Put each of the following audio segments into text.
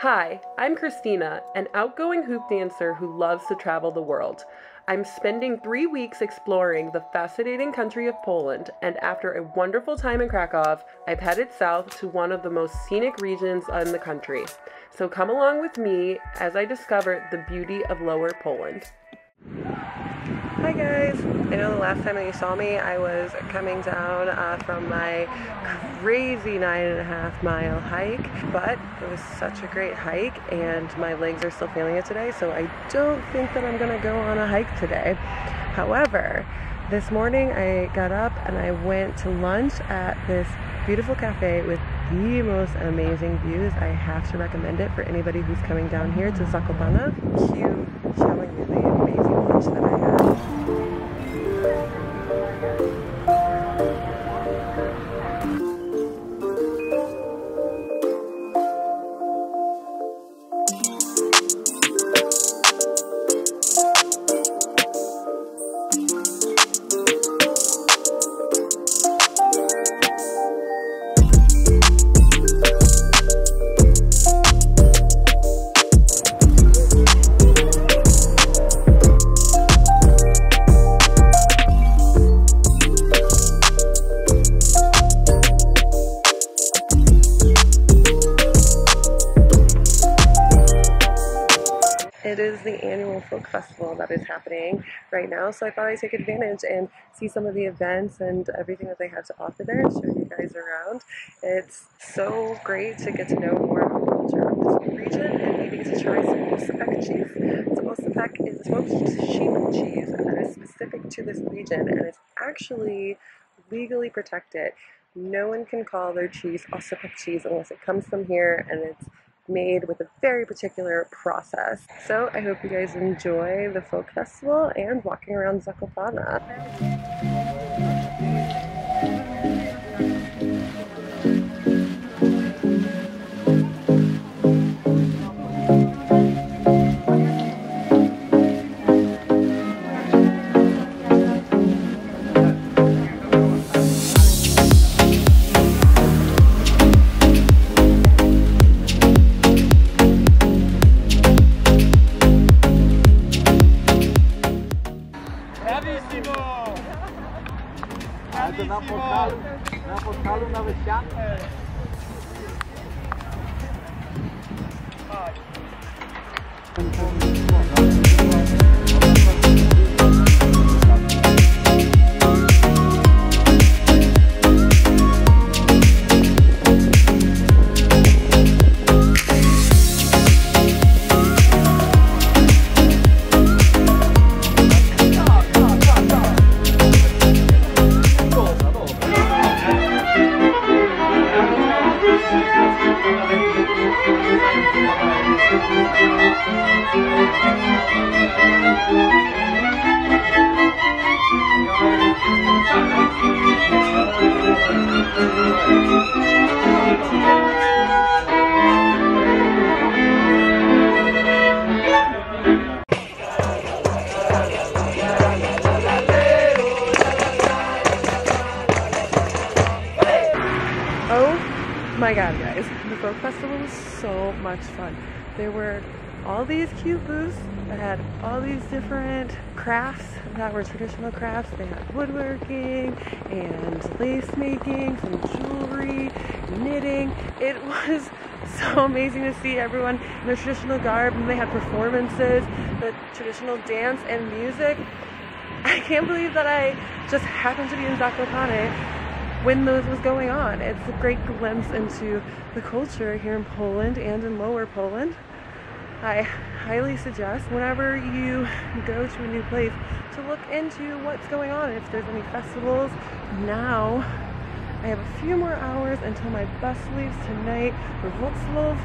Hi, I'm Christina, an outgoing hoop dancer who loves to travel the world. I'm spending 3 weeks exploring the fascinating country of Poland, and after a wonderful time in Krakow, I've headed south to one of the most scenic regions in the country. So come along with me as I discover the beauty of Lower Poland. Hi guys! I know the last time that you saw me, I was coming down from my crazy 9.5 mile hike, but it was such a great hike and my legs are still feeling it today, so I don't think that I'm gonna go on a hike today. However, this morning I got up and I went to lunch at this beautiful cafe with the most amazing views. I have to recommend it for anybody who's coming down here to Zakopane. Cue showing you the amazing lunch that I had. It is the annual folk festival that is happening right now, so I thought I'd take advantage and see some of the events and everything that they have to offer there and show you guys around. It's so great to get to know more about the culture of this region, and maybe get to try some Zakopane cheese. So Zakopane is smoked sheep cheese, and that is specific to this region, and it's actually legally protected. No one can call their cheese Zakopane cheese unless it comes from here, and it's made with a very particular process. So I hope you guys enjoy the folk festival and walking around Zakopane. Na portalu na wyścianę. Oh my god, guys, the folk festival was so much fun. There were all these cute booths that had all these different crafts that were traditional crafts. They had woodworking and lace making, some jewelry, knitting. It was so amazing to see everyone in their traditional garb, and they had performances, the traditional dance and music. I can't believe that I just happened to be in Zakopane when those was going on. It's a great glimpse into the culture here in Poland and in Lower Poland. I highly suggest whenever you go to a new place to look into what's going on, if there's any festivals. Now I have a few more hours until my bus leaves tonight for Wrocław.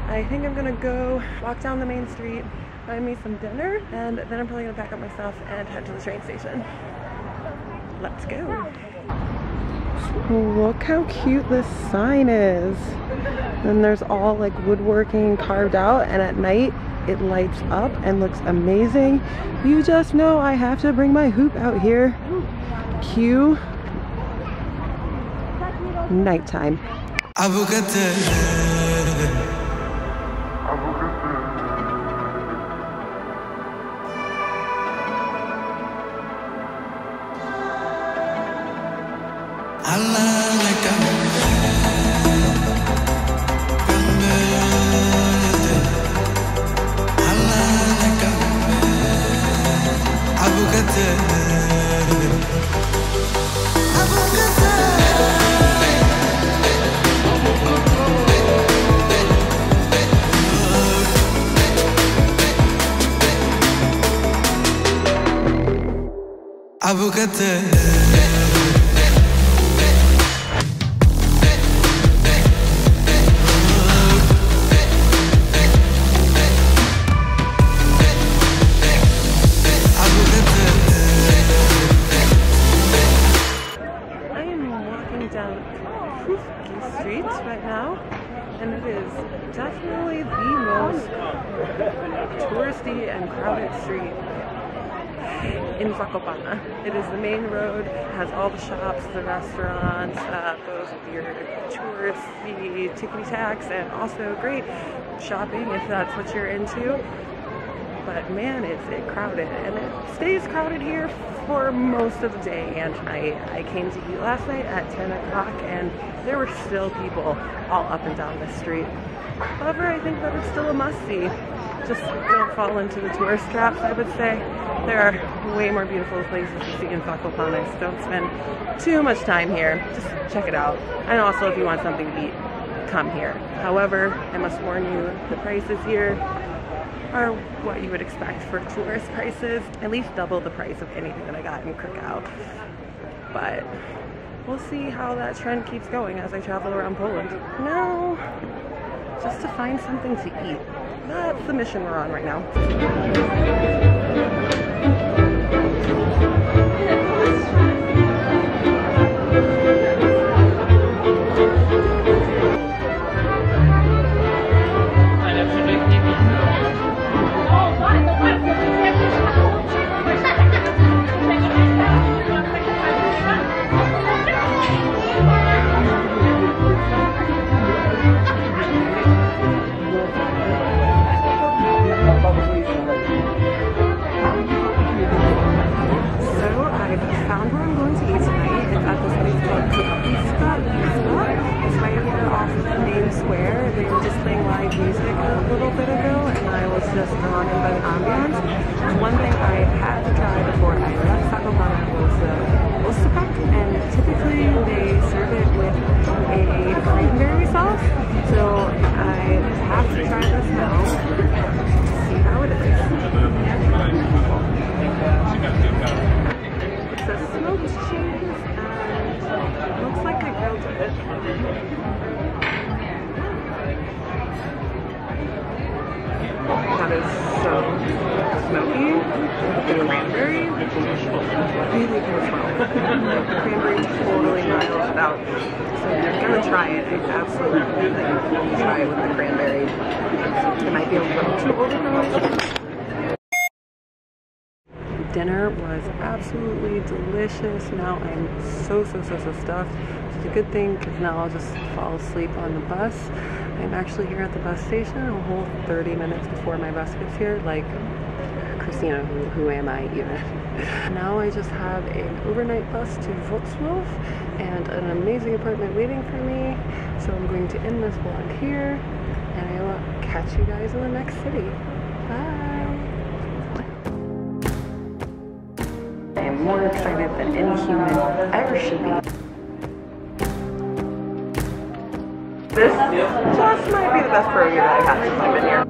I think I'm gonna go walk down the main street, find me some dinner, and then I'm probably gonna pack up my stuff and head to the train station. Let's go. Look how cute this sign is. And there's all like woodworking carved out, and at night it lights up and looks amazing. You just know I have to bring my hoop out here. Cue nighttime. Down Street right now, and it is definitely the most touristy and crowded street in Zakopane. It is the main road, has all the shops, the restaurants, those with your touristy tickety tax, and also great shopping if that's what you're into. But man, it's crowded, and it stays crowded here for most of the day and night. I came to eat last night at 10 o'clock, and there were still people all up and down the street. However, I think that it's still a must-see. Just don't fall into the tourist traps, I would say. There are way more beautiful places to see in Zakopane, so don't spend too much time here. Just check it out. And also, if you want something to eat, come here. However, I must warn you, the prices here are what you would expect for tourist prices, at least double the price of anything that I got in Krakow. But we'll see how that trend keeps going as I travel around Poland. Now, just to find something to eat. That's the mission we're on right now. Just drawn in by the ambiance. One thing I had to try before I left Zakopane was Zakopane, and typically they serve it with a cranberry sauce. So I have to try this now to see how it is. It's a smoked cheese and looks like they grilled it. That is so smoky. The cranberry really goes well. The cranberry totally miles it out. So if you're gonna try it, I absolutely try it with the cranberry. It might be a little too overpowering. Dinner was absolutely delicious. Now I'm so stuffed. It's a good thing because now I'll just fall asleep on the bus. I'm actually here at the bus station a whole 30 minutes before my bus gets here. Like, Christina, who am I even? Now I just have an overnight bus to Wrocław and an amazing apartment waiting for me. So I'm going to end this vlog here, and I will catch you guys in the next city. Bye! I am more excited than any human ever should be. This just might be the best burger that I've had since I've been here.